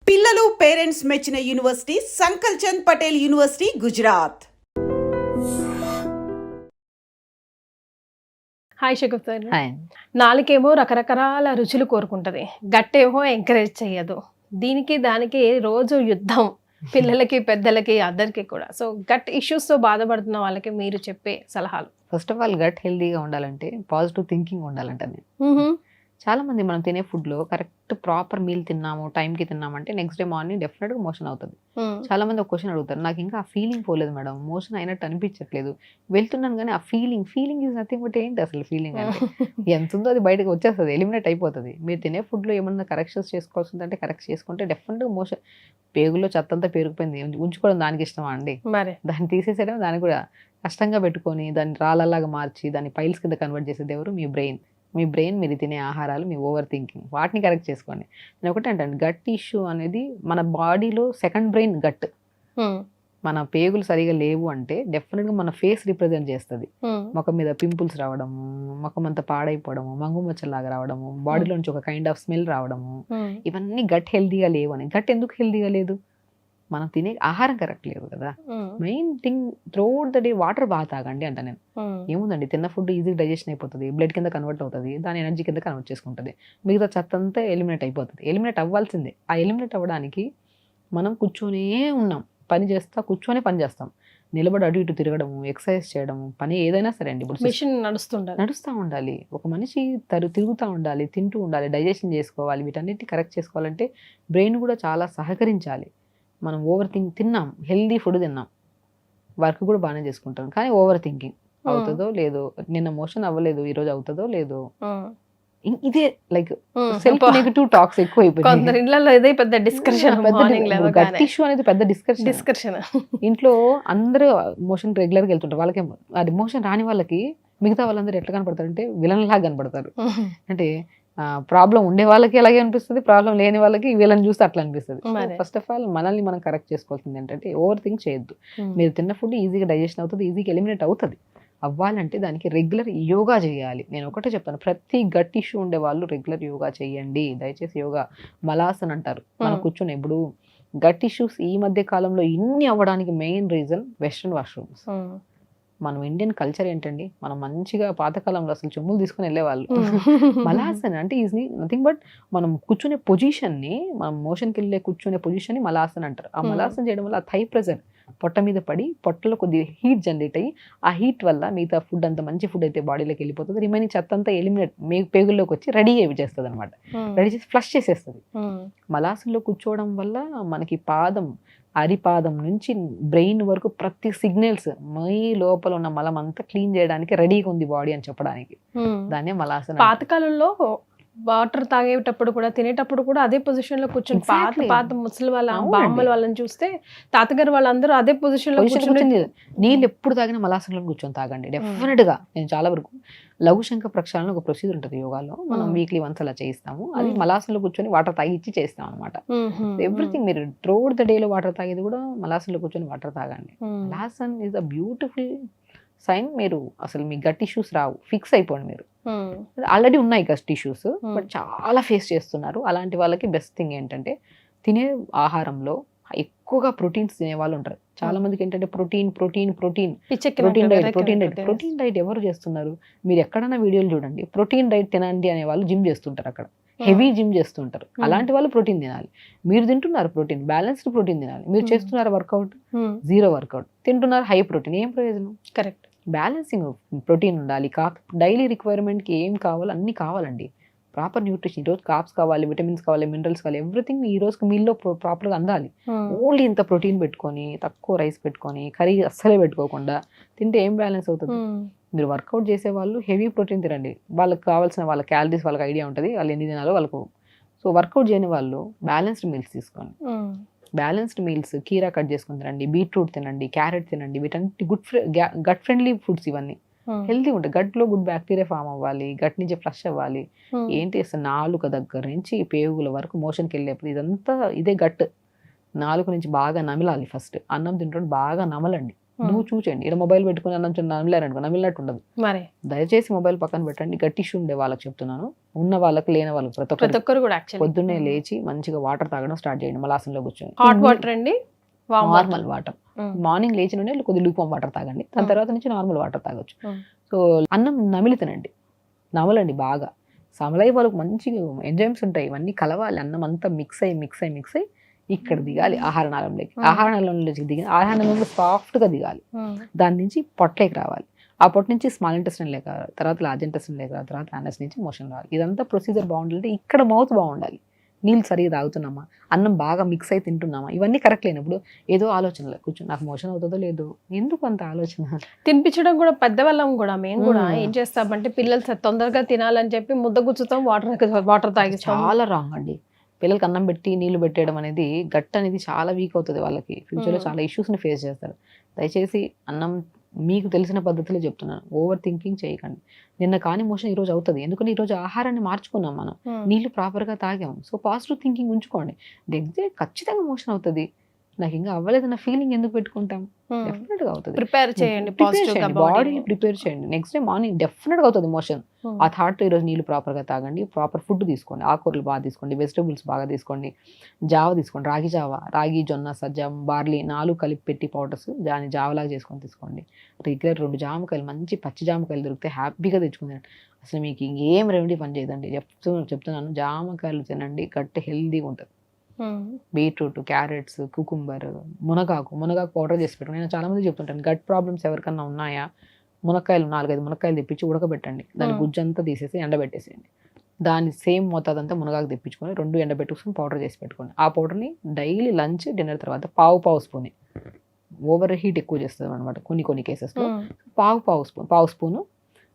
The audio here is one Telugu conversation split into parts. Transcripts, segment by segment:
పిల్లలు పేరెంట్స్ మెచ్చిన university Sankalchand Patel university Gujarat. Hi Shaguf sir. Hi. నాలుకేమో రకరకాల రుచులు కోరుకుంటది, గట్టేమో ఎంకరేజ్ చెయ్యదు. దీనికి దానికి రోజు యుద్ధం, పిల్లలకి పెద్దలకి అందరికీ కూడా. సో గట్ ఇష్యూస్తో బాధపడుతున్న వాళ్ళకి మీరు చెప్పే సలహాలు? ఫస్ట్ ఆఫ్ ఆల్ గట్ హెల్దీగా ఉండాలంటే పాజిటివ్ థింకింగ్ ఉండాలంట. నేను చాలా మంది మనం తినే ఫుడ్లో కరెక్ట్ ప్రాపర్ మీల్ తిన్నాము, టైంకి తిన్నామంటే నెక్స్ట్ డే మార్నింగ్ డెఫినెట్గా మోషన్ అవుతుంది. చాలా మంది ఒక క్వశ్చన్ అడుగుతారు, నాకు ఇంకా ఆ ఫీలింగ్ పోలేదు మేడం, మోషన్ అయినట్టు అనిపించట్లేదు, వెళ్తున్నాను కానీ ఆ ఫీలింగ్ ఈజ్ నథింగ్ బట్ ఏంటి అసలు ఫీలింగ్ అంటే ఎంత ఉందో అది బయటకు వచ్చేస్తుంది, ఎలిమినేట్ అయిపోతుంది. మీరు తినే ఫుడ్లో ఏమన్నా కరెక్షన్స్ చేసుకోవాల్సిందంటే కరెక్ట్ చేసుకుంటే డెఫినెట్గా మోషన్, పేగుల్లో చెత్తంతా పేరుకుపోయింది, ఉంచుకోవడం దానికి ఇష్టమా అండి? మరి దాన్ని తీసేసేయడం దాన్ని కూడా కష్టంగా పెట్టుకొని దాన్ని రాళ్ళలాగా మార్చి దాన్ని పైల్స్ కింద కన్వర్ట్ చేసేది ఎవరు? మీ బ్రెయిన్. మీ బ్రెయిన్, మీరు తినే ఆహారాలు, మీ ఓవర్ థింకింగ్, వాటిని కరెక్ట్ చేసుకోండి. నేను ఒకటే అంటాను, గట్ ఇష్యూ అనేది మన బాడీలో సెకండ్ బ్రెయిన్ గట్. మన పేగులు సరిగా లేవు అంటే డెఫినెట్గా మన ఫేస్ రిప్రజెంట్ చేస్తుంది. ముఖం మీద పింపుల్స్ రావడము, ముఖం అంతా పాడైపోవడము, మంగుమచ్చలాగా రావడము, బాడీలో నుంచి ఒక కైండ్ ఆఫ్ స్మెల్ రావడము, ఇవన్నీ గట్ హెల్దీగా లేవు అని. గట్ ఎందుకు హెల్దీగా లేదు? మనం తినే ఆహారం కరెక్ట్ లేదు కదా. Main thing, throughout the day water బాగా తాగండి అంట నేను. ఏముందండి, తిన్న ఫుడ్ ఈజీ డైజెషన్ అయిపోతుంది, బ్లడ్ కింద కన్వర్ట్ అవుతుంది, దాని ఎనర్జీ కింద కన్వర్ట్ చేసుకుంటుంది, మిగతా చెత్త అంతా ఎలిమినేట్ అయిపోతుంది. ఎలిమినేట్ అవ్వాల్సిందే. ఆ ఎలిమినేట్ అవ్వడానికి మనం కూర్చొనే ఉన్నాం, పని చేస్తా కూర్చొని పని చేస్తాం, నిలబడి అటు ఇటు తిరగడము, ఎక్సర్సైజ్ చేయడము, పని ఏదైనా సరే అండి. ఇప్పుడు మిషన్ నడుస్తూ ఉండాలి, ఒక మనిషి తిరుగుతూ ఉండాలి, తింటూ ఉండాలి, డైజెషన్ చేసుకోవాలి, వీటన్నిటి కరెక్ట్ చేసుకోవాలంటే బ్రెయిన్ కూడా చాలా సహకరించాలి. మనం ఓవర్ తిన్నాం, హెల్దీ ఫుడ్ తిన్నాం, వర్క్ కూడా బాగానే చేసుకుంటాం, కానీ ఓవర్ థింకింగ్ అవుతుందో లేదో, నిన్న మోషన్ అవ్వలేదు, ఈరోజు అవుతుందో లేదో, ఇదే లైక్ సెల్ఫ్ నెగటివ్ టాక్స్ ఎక్కువ అయిపోయింది. ఇదే పెద్ద డిస్కషన్. గట్ ఇష్యూ అనేది పెద్ద డిస్కషన్. ఇంట్లో అందరూ మోషన్ రెగ్యులర్గా వెళ్తుంటారు, వాళ్ళకి అది మోషన్ రాని వాళ్ళకి మిగతా వాళ్ళందరూ ఎట్లా కనపడతారు అంటే విలన్ లాగా కనపడతారు. అంటే ప్రాబ్లం ఉండే వాళ్ళకి అలాగే అనిపిస్తుంది, ప్రాబ్లం లేని వాళ్ళకి వీళ్ళని చూస్తే అట్లా అనిపిస్తుంది. ఫస్ట్ ఆఫ్ ఆల్ మనల్ని మనం కరెక్ట్ చేసుకోవాల్సింది ఏంటంటే ఓవర్ థింక్ చేయొద్దు. మీరు తిన్న ఫుడ్ ఈజీగా డైజెషన్ అవుతుంది, ఈజీగా ఎలిమినేట్ అవుతుంది. అవ్వాలంటే దానికి రెగ్యులర్ యోగా చేయాలి. నేను ఒకటే చెప్తాను, ప్రతి గట్ ఇష్యూ ఉండే వాళ్ళు రెగ్యులర్ యోగా చేయండి దయచేసి. యోగా మలాసన్ అంటారు. మనం కూర్చొని ఇప్పుడు గట్ ఇష్యూస్ ఈ మధ్య కాలంలో ఇన్ని అవ్వడానికి మెయిన్ రీజన్ వెస్ట్రన్ వాష్రూమ్స్. మనం ఇండియన్ కల్చర్ ఏంటండి, మనం మంచిగా పాతకాలంలో అసలు చెమ్ములు తీసుకుని వెళ్ళేవాళ్ళు. మలాసన్ అంటే ఈజ్ నథింగ్ బట్ మనం కూర్చునే పొజిషన్ని, మనం మోషన్కి వెళ్ళే కూర్చునే పొజిషన్ని మలాసన్ అంటారు. ఆ మలాసన్ చేయడం వల్ల ఆ థై ప్రెజర్ పొట్ట మీద పడి పొట్టలో కొద్దిగా హీట్ జనరేట్ అయ్యి, ఆ హీట్ వల్ల మిగతా ఫుడ్ అంతా మంచి ఫుడ్ అయితే బాడీలోకి వెళ్ళిపోతుంది, రిమైనింగ్ చెత్త అంతా ఎలిమినేట్ మీ పేగుల్లోకి వచ్చి రెడీ అయ్యి చేస్తుంది అనమాట. రెడీ చేసి ఫ్లష్ చేసేస్తుంది. మలాసన్లో కూర్చోవడం వల్ల మనకి అరిపాదం నుంచి బ్రెయిన్ వరకు ప్రతి సిగ్నల్స్, మై లోపల ఉన్న మలం అంతా క్లీన్ చేయడానికి రెడీగా ఉంది బాడీ అని చెప్పడానికి దాన్నే మలాసన. పాతకాలంలో వాటర్ తాగేటప్పుడు కూడా, తినేటప్పుడు కూడా అదే పొజిషన్ లో కూర్చొని, పాత ముసలి వాళ్ళ బామ్మల వాళ్ళని చూస్తే తాతగారు వాళ్ళందరూ అదే పొజిషన్ లో కూర్చొని, నీళ్ళు ఎప్పుడు తాగినా మలాసనలో కూర్చొని తాగండి డెఫినెట్ గా. నేను చాలా వరకు లఘుశంఖ ప్రక్షాళన ఒక ప్రొసీజర్ ఉంటుంది యోగాలో, మనం వీక్లీ వన్స్ అలా చేయిస్తాము. అది మలాసనలో కూర్చొని వాటర్ తాగి ఇచ్చి చేస్తాం అనమాట. ఎవ్రీథింగ్ మీరు త్రూఅవుట్ ద డేలో వాటర్ తాగేది కూడా మలాసనలో కూర్చొని వాటర్ తాగండి. Malasana is a beautiful sign. మీరు అసలు మీ గట్ ఇష్యూస్ రావు, ఫిక్స్ అయిపోండి. మీరు ఆల్రెడీ ఉన్నాయి గట్ ఇష్యూస్, బట్ చాలా ఫేస్ చేస్తున్నారు. అలాంటి వాళ్ళకి బెస్ట్ థింగ్ ఏంటంటే తినే ఆహారంలో ఎక్కువగా ప్రోటీన్స్ తినే వాళ్ళు ఉంటారు. చాలా మందికి ఏంటంటే ప్రోటీన్ డైట్ ఎవరు చేస్తున్నారు? మీరు ఎక్కడైనా వీడియోలు చూడండి, ప్రోటీన్ డైట్ తినండి అనే వాళ్ళు జిమ్ చేస్తుంటారు, అక్కడ హెవీ జిమ్ చేస్తుంటారు. అలాంటి వాళ్ళు ప్రోటీన్ తినాలి. మీరు తింటున్నారు ప్రోటీన్, బ్యాలెన్స్డ్ ప్రోటీన్ తినాలి. మీరు చేస్తున్నారు వర్కౌట్, జీరో వర్కౌట్, తింటున్నారు హై ప్రోటీన్, ఏం ప్రయోజనం? కరెక్ట్. బ్యాలెన్సింగ్ ప్రోటీన్ ఉండాలి. డైలీ రిక్వైర్మెంట్కి ఏం కావాలో అన్నీ కావాలండి. ప్రాపర్ న్యూట్రిషన్, ఈరోజు కార్బ్స్ కావాలి, విటమిన్స్ కావాలి, మినరల్స్ కావాలి, ఎవ్రీథింగ్ ఈ రోజుకి మీల్లో ప్రాపర్గా అందాలి. ఓన్లీ ఇంత ప్రోటీన్ పెట్టుకొని, తక్కువ రైస్ పెట్టుకొని, కర్రీ అస్సలే పెట్టుకోకుండా తింటే ఏం బ్యాలెన్స్ అవుతుంది? మీరు వర్కౌట్ చేసే వాళ్ళు హెవీ ప్రోటీన్ తినండి, వాళ్ళకి కావాల్సిన వాళ్ళ క్యాలరీస్ వాళ్ళకి ఐడియా ఉంటుంది, వాళ్ళు ఎన్ని తినాలో వాళ్ళకు. సో వర్కౌట్ చేయని వాళ్ళు బ్యాలెన్స్డ్ మీల్స్ తీసుకోండి. బ్యాలెన్స్డ్ మీల్స్, కీరా కట్ చేసుకుని తినండి, బీట్రూట్ తినండి, క్యారెట్ తినండి, వీటన్నిటి గట్ ఫ్రెండ్లీ ఫుడ్స్. ఇవన్నీ హెల్తీ ఉంటాయి. గట్లో గుడ్ బ్యాక్టీరియా ఫామ్ అవ్వాలి, గట్ నుంచి ఫ్లష్ అవ్వాలి. ఏంటి అసలు నాలుక దగ్గర నుంచి పేగుల వరకు మోషన్కి వెళ్ళేప్పుడు ఇదంతా ఇదే గట్. నాలుక నుంచి బాగా నమలాలి. ఫస్ట్ అన్నం తింటుంటే బాగా నమలండి, నువ్వు చూచండి. ఇక్కడ మొబైల్ పెట్టుకుని అన్నం నమిలారనుకో నమిలినట్టు ఉండదు. మరి దయచేసి మొబైల్ పక్కన పెట్టండి. గట్ ఇష్యూ ఉండే వాళ్ళకి చెప్తున్నాను, ఉన్న వాళ్ళకి లేని వాళ్ళకి ప్రతి ప్రతి ఒక్కరు ఒక్కరు కూడా యాక్చువల్లీ పొద్దున్నే లేచి మంచిగా వాటర్ తాగడం స్టార్ట్ చేయండి. మలాసంలో కూర్చొని హాట్ వాటర్ అండి, నార్మల్ వాటర్. మార్నింగ్ లేచి నుండి కొద్ది లూక్ వాటర్ తాగండి, దాని తర్వాత నుంచి నార్మల్ వాటర్ తాగొచ్చు. సో అన్నం నమిలి తినండి, నమలండి బాగా. సమలై వాళ్ళకి మంచిగా ఎంజైమ్స్ ఉంటాయి, ఇవన్నీ కలవాలి. అన్నం అంతా మిక్స్ అయ్యి ఇక్కడ దిగాలి ఆహార నాళంలోకి. ఆహార నాళంలోకి దిగి ఆహార నాళంలో సాఫ్ట్గా దిగాలి. దాని నుంచి పొట్టలోకి రావాలి. ఆ పొట్ట నుంచి స్మాల్ ఇంటెస్టైన్ లేక తర్వాత లార్జ్ ఇంటెస్టైన్ లేక తర్వాత యానస్ నుంచి మోషన్ రావాలి. ఇదంతా ప్రొసీజర్ బాగుండాలంటే ఇక్కడ మౌత్ బాగుండాలి. నీళ్ళు సరిగా తాగుతున్నామా, అన్నం బాగా మిక్స్ అయి తింటున్నామా, ఇవన్నీ కరెక్ట్ లేనప్పుడు ఏదో ఆలోచనలు కూర్చొని నాకు మోషన్ అవుతుందో లేదో, ఎందుకు అంత ఆలోచన. తినిపించడం కూడా పెద్దవాళ్ళం కూడా మేము కూడా ఏం చేస్తామంటే పిల్లలు తొందరగా తినాలని చెప్పి ముద్ద గుచ్చుతాం, వాటర్ తాగిస్తాం. చాలా రాంగ్ అండి. పిల్లలకి అన్నం పెట్టి నీళ్లు పెట్టేయడం అనేది గట్ అనేది చాలా వీక్ అవుతుంది వాళ్ళకి. ఫ్యూచర్లో చాలా ఇష్యూస్ని ఫేస్ చేస్తారు. దయచేసి అన్నం మీకు తెలిసిన పద్ధతిలో చెప్తున్నాను, ఓవర్ థింకింగ్ చేయకండి. నిన్న కాని మోషన్ ఈరోజు అవుతుంది, ఎందుకంటే ఈరోజు ఆహారాన్ని మార్చుకున్నాం మనం, నీళ్లు ప్రాపర్గా తాగాం. సో పాజిటివ్ థింకింగ్ ఉంచుకోండి. నెక్స్ట్ డే ఖచ్చితంగా మోషన్ అవుతుంది. నాకు ఇంకా అవ్వలేదన్న ఫీలింగ్ ఎందుకు పెట్టుకుంటాం? డెఫినెట్ గా అవుతుంది. ప్రిపేర్ చేయండి, బాడీని ప్రిపేర్ చేయండి. నెక్స్ట్ డే మార్నింగ్ డెఫినెట్ గా అవుతుంది మోషన్. ఆ థాట్ ఈరోజు నీళ్ళు ప్రాపర్ గా తాగండి, ప్రాపర్ ఫుడ్ తీసుకోండి, ఆకుకూరలు బాగా తీసుకోండి, వెజిటబుల్స్ బాగా తీసుకోండి, జావ తీసుకోండి, రాగి జావ, రాగి, జొన్న, సజ్జ, బార్లీ 4 కలిపి పెట్టి పౌడర్స్ దాన్ని జావలాగా చేసుకొని తీసుకోండి. రెగ్యులర్ 2 జామకాయలు, మంచి పచ్చి జామకాయలు దొరికితే హ్యాపీగా తెచ్చుకుంది. అసలు మీకు ఇంకేం రెమెడీ పని చేయదండి. చెప్తున్నాను, జామకాయలు తినండి, గట్టి హెల్దీగా ఉంటుంది. బీట్రూట్, క్యారెట్స్, కుకుంబర్, మునగాకు పౌడర్ చేసి పెట్టుకుని. నేను చాలా మంది చెప్తుంటాను, గట్ ప్రాబ్లమ్స్ ఎవరికన్నా ఉన్నాయా, మునక్కాయలు 4-5 మునక్కాయలు తెప్పించి ఉడకబెట్టండి, దాని గుజ్జంతా తీసేసి ఎండబెట్టేసేయండి. దాన్ని సేమ్ మోతాదంతా మునగాకు తెప్పించుకొని 2 ఎండబెట్టుకుని పౌడర్ చేసి పెట్టుకోండి. ఆ పౌడర్ని డైలీ లంచ్ డిన్నర్ తర్వాత పావు స్పూన్, ఓవర్ హీట్ ఎక్కువ చేస్తుంది అనమాట కొన్ని కేసెస్లో. పావు స్పూను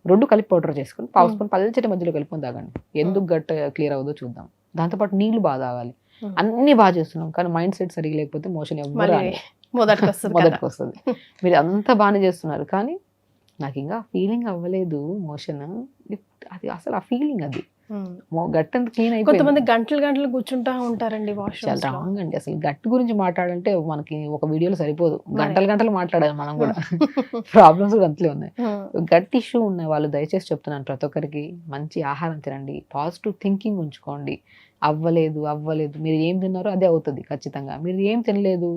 2 కలిపి పౌడర్ చేసుకొని పావు స్పూన్ పల్చటి మధ్యలో కలుపుకొని తాగండి. ఎందుకు గట్ క్లియర్ అవుతుందో చూద్దాం. దాంతోపాటు నీళ్లు బాగా తాగాలి. అన్ని బాగా చేస్తున్నాం కానీ మైండ్ సెట్ సరిగ్గా లేకపోతే మోషన్ మొదటికి వస్తుంది. మీరు అంతా బాగానే చేస్తున్నారు కానీ నాకు ఇంకా ఫీలింగ్ అవ్వలేదు మోషన్, అది అసలు ఆ ఫీలింగ్ అది గట్ అంత క్లీన్ అయిపోయింది. కొంతమంది గంటలు కూర్చుంటా ఉంటారండి వాష్రూమ్. చాలా రాంగ్ అండి. అసలు గట్ గురించి మాట్లాడాలంటే మనకి ఒక వీడియోలో సరిపోదు, గంటలు మాట్లాడాలి మనం కూడా. ప్రాబ్లమ్స్ గంటలే ఉన్నాయి. గట్ ఇష్యూ ఉన్న వాళ్ళు దయచేసి చెప్తున్నాను, ప్రతి ఒక్కరికి మంచి ఆహారం తినండి, పాజిటివ్ థింకింగ్ ఉంచుకోండి. అవ్వలేదు మీరు ఏం తిన్నారో అదే అవుతుంది ఖచ్చితంగా. మీరు ఏం తినలేదు,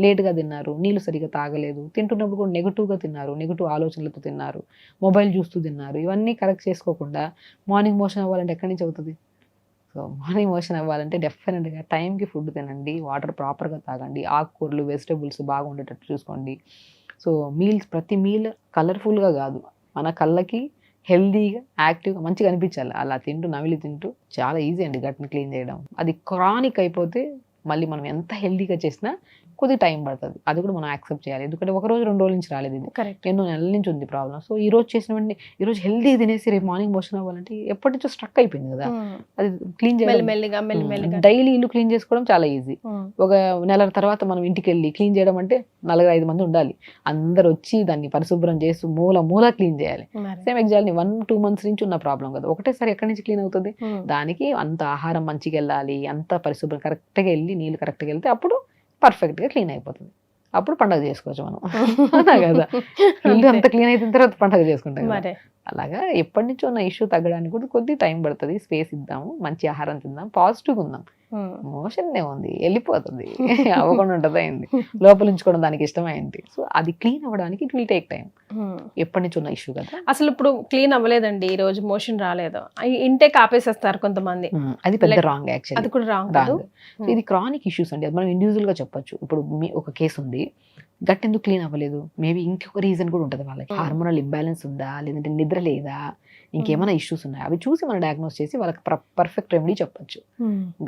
లేట్గా తిన్నారు, నీళ్ళు సరిగా తాగలేదు, తింటున్నప్పుడు కూడా నెగిటివ్గా తిన్నారు, నెగిటివ్ ఆలోచనలతో తిన్నారు, మొబైల్ చూస్తూ తిన్నారు, ఇవన్నీ కరెక్ట్ చేసుకోకుండా మార్నింగ్ మోషన్ అవ్వాలంటే ఎక్కడి నుంచి అవుతుంది? సో మార్నింగ్ మోషన్ అవ్వాలంటే డెఫినెట్గా టైంకి ఫుడ్ తినండి, వాటర్ ప్రాపర్గా తాగండి, ఆకుకూరలు, వెజిటబుల్స్ బాగా ఉండేటట్టు చూసుకోండి. సో ప్రతి మీల్ కలర్ఫుల్గా కాదు, మన కళ్ళకి హెల్దీగా, యాక్టివ్గా, మంచిగా అనిపించాలి. అలా నమిలి తింటూ చాలా ఈజీ అండి గట్ని క్లీన్ చేయడం. అది క్రానిక్ అయిపోతే మళ్ళీ మనం ఎంత హెల్దీగా చేసినా కొద్ది టైం పడుతుంది. అది కూడా మనం యాక్సెప్ట్ చేయాలి. ఎందుకంటే 1 రోజు 2 రోజుల నుంచి రాలేదు, ఇది ఎన్నో నెలల నుంచి ఉంది ప్రాబ్లం. సో ఈ రోజు చేసిన వెంటనే ఈ రోజు హెల్దీ తినేసి రేపు మార్నింగ్ మోషన్ అవ్వాలంటే ఎప్పటి నుంచో స్ట్రక్ అయిపోయింది కదా. అది క్లీన్ చేయాలి. డైలీ ఇల్లు క్లీన్ చేసుకోవడం చాలా ఈజీ. ఒక నెల తర్వాత మనం ఇంటికి వెళ్ళి క్లీన్ చేయడం అంటే 4-5 మంది ఉండాలి, అందరు వచ్చి దాన్ని పరిశుభ్రం చేసి మూల క్లీన్ చేయాలి. సేమ్ ఎగ్జాక్ట్లీ 1-2 మంత్స్ నుంచి ఉన్న ప్రాబ్లం కదా, ఒకటేసారి ఎక్కడి నుంచి క్లీన్ అవుతుంది? దానికి అంత ఆహారం మంచిగా వెళ్ళాలి, అంత పరిశుభ్రం కరెక్ట్గా వెళ్ళి నీళ్ళు కరెక్ట్గా వెళ్తే అప్పుడు పర్ఫెక్ట్గా క్లీన్ అయిపోతుంది. అప్పుడు పండుగ చేసుకోవచ్చు మనం కదా. ఇల్లు అంత క్లీన్ అయిన తర్వాత పండుగ చేసుకుంటాం. అలాగా ఎప్పటి నుంచో ఉన్న ఇష్యూ తగ్గడానికి కూడా కొద్ది టైం పడుతుంది. స్పేస్ ఇద్దాము, మంచి ఆహారం తిందాం, పాజిటివ్గా ఉందాం. మోషన్ ఉంది వెళ్ళిపోతుంది, అవ్వకుండా ఉంటుంది, అయింది లోపల ఉంచుకోవడం దానికి ఇష్టమైంది. సో అది క్లీన్ అవ్వడానికి ఇట్ విల్ టేక్ టైం. ఎప్పటి నుంచి ఉన్న ఇష్యూ కదా. అసలు ఇప్పుడు క్లీన్ అవ్వలేదండి, ఈ రోజు మోషన్ రాలేదు, ఇంటేక్ ఆపేసేస్తారు కొంతమంది. అది పెద్ద రాంగ్ యాక్చువల్లీ. అది కూడా రాంగ్. ఇది క్రానిక్ ఇష్యూస్ అండి, అది మనం ఇండివిజువల్ గా చెప్పొచ్చు. ఇప్పుడు ఒక కేసు ఉంది, గట్ ఎందుకు క్లీన్ అవ్వలేదు, మేబీ ఇంకొక రీజన్ కూడా ఉంటుంది వాళ్ళకి. హార్మోనల్ ఇంబ్యాలెన్స్ ఉందా, లేదంటే నిద్ర లేదా, ఇంకేమైనా ఇష్యూస్ ఉన్నాయి, అవి చూసి మనం డయాగ్నోస్ చేసి వాళ్ళకి పర్ఫెక్ట్ రెమెడీ చెప్పొచ్చు.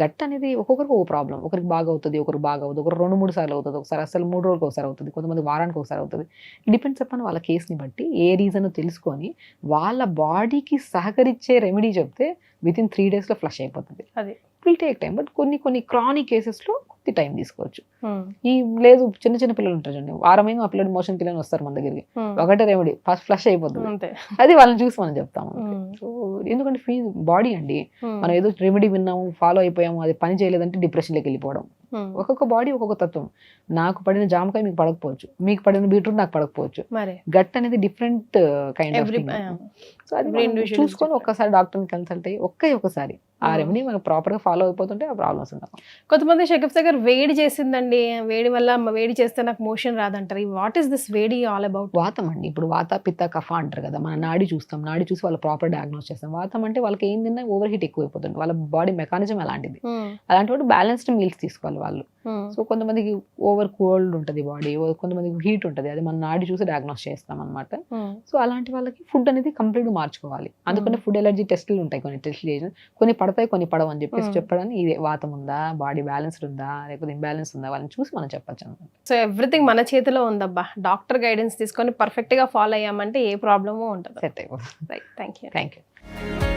గట్ అనేది ఒక్కొక్కరికి ఒక ప్రాబ్లం, ఒకరికి బాగా అవుతుంది, ఒకరికి బాగా అవుతుంది, ఒకరు 2-3 సార్లు అవుతుంది, ఒకసారి అసలు 3 రోజులకు ఒకసారి అవుతుంది, కొంతమంది వారానికి ఒకసారి అవుతుంది. డిపెండ్స్ అపాన్ వాళ్ళ కేసుని బట్టి ఏ రీజన్ తెలుసుకొని వాళ్ళ బాడీకి సహకరించే రెమెడీ చెప్తే విత్ ఇన్ 3 days ఫ్లష్ అయిపోతుంది. అది విల్ టేక్ టైం. బట్ కొన్ని క్రానిక్ కేసెస్లో కొద్ది టైం తీసుకోవచ్చు. ఈ లేదు చిన్న పిల్లలు ఉంటారు చూడండి, వారమైన ఆ పిల్లలు మోషన్ పిల్లలు వస్తారు మన దగ్గరికి, ఒకటే రెమెడీ ఫస్ట్ ఫ్లష్ అయిపోతుంది, అది వాళ్ళని చూసి మనం చెప్తాము. సో ఎందుకంటే బాడీ అండి, మనం ఏదో రెమెడీ విన్నాము, ఫాలో అయిపోయాము, అది పని చేయలేదంటే డిప్రెషన్లోకి వెళ్ళిపోవడం, ఒక్కొక్క బాడీ ఒక్కొక్క తత్వం. నాకు పడిన జామకాయ మీకు పడకపోవచ్చు, మీకు పడిన బీట్రూట్ నాకు పడకపోవచ్చు. మరి గట్ అనేది different kind of Every- so అది Every మనం individual is చూసుకొని different. ఒక్కసారి డాక్టర్ని కన్సల్ట్ అయ్యి ఒకసారి ఆ రెమెడీ మనం ప్రాపర్ గా ఫాలో అయిపోతుంటే ఆ ప్రాబ్లమ్స్ ఉండవు. కొంతమంది షకీఫ్ దగ్గర వేడి చేసిందండి, వేడి వల్ల వేడి చేస్తే నాకు మోషన్ రాదంటారు. వాట్ ఈస్ దిస్ వేడి ఆల్ అబౌట్? వాతం అండి. ఇప్పుడు వాత పిత్త కఫ అంటారు కదా, మన నాడి చూస్తాం, నాడి చూసి వాళ్ళు ప్రాపర్ డయాగ్నోస్ చేస్తాం. వాతం అంటే వాళ్ళకి ఏం తిన్నా ఓవర్ హీట్ ఎక్కువ అయిపోతుంది, వాళ్ళ బాడీ మెకానిజం అలాంటిది. అలాంటి వాడు బ్యాలెన్స్డ్ మీల్స్ తీసుకోవాలి వాళ్ళు. సో కొంతమందికి ఓవర్ కోల్డ్ ఉంటుంది బాడీ, కొంతమందికి హీట్ ఉంటుంది, అది మన నాడి చూసి డయాగ్నోస్ చేస్తాం అనమాట. సో అలాంటి వాళ్ళకి ఫుడ్ అనేది కంప్లీట్ గా మార్చుకోవాలి. అందుకని ఫుడ్ ఎలర్జీ టెస్టులు ఉంటాయి, కొన్ని టెస్ట్ కొన్ని పడతాయి కొన్ని పడవు అని చెప్పేసి చెప్పడానికి ఇదే వాతం ఉందా, బాడీ బ్యాలెన్స్డ్ ఉందా, లేకపోతే ఇంబ్యాలెన్స్ ఉందా, వాళ్ళని చూసి మనం చెప్పచ్చు అనమాట. సో ఎవ్రీథింగ్ మన చేతిలో ఉందబ్బా. డాక్టర్ గైడెన్స్ తీసుకొని పర్ఫెక్ట్ గా ఫాలో అయ్యామంటే ఏ ప్రాబ్లము ఉంటుంది. సెట్ అయిపోతుంది. Right, thank you. Thank you.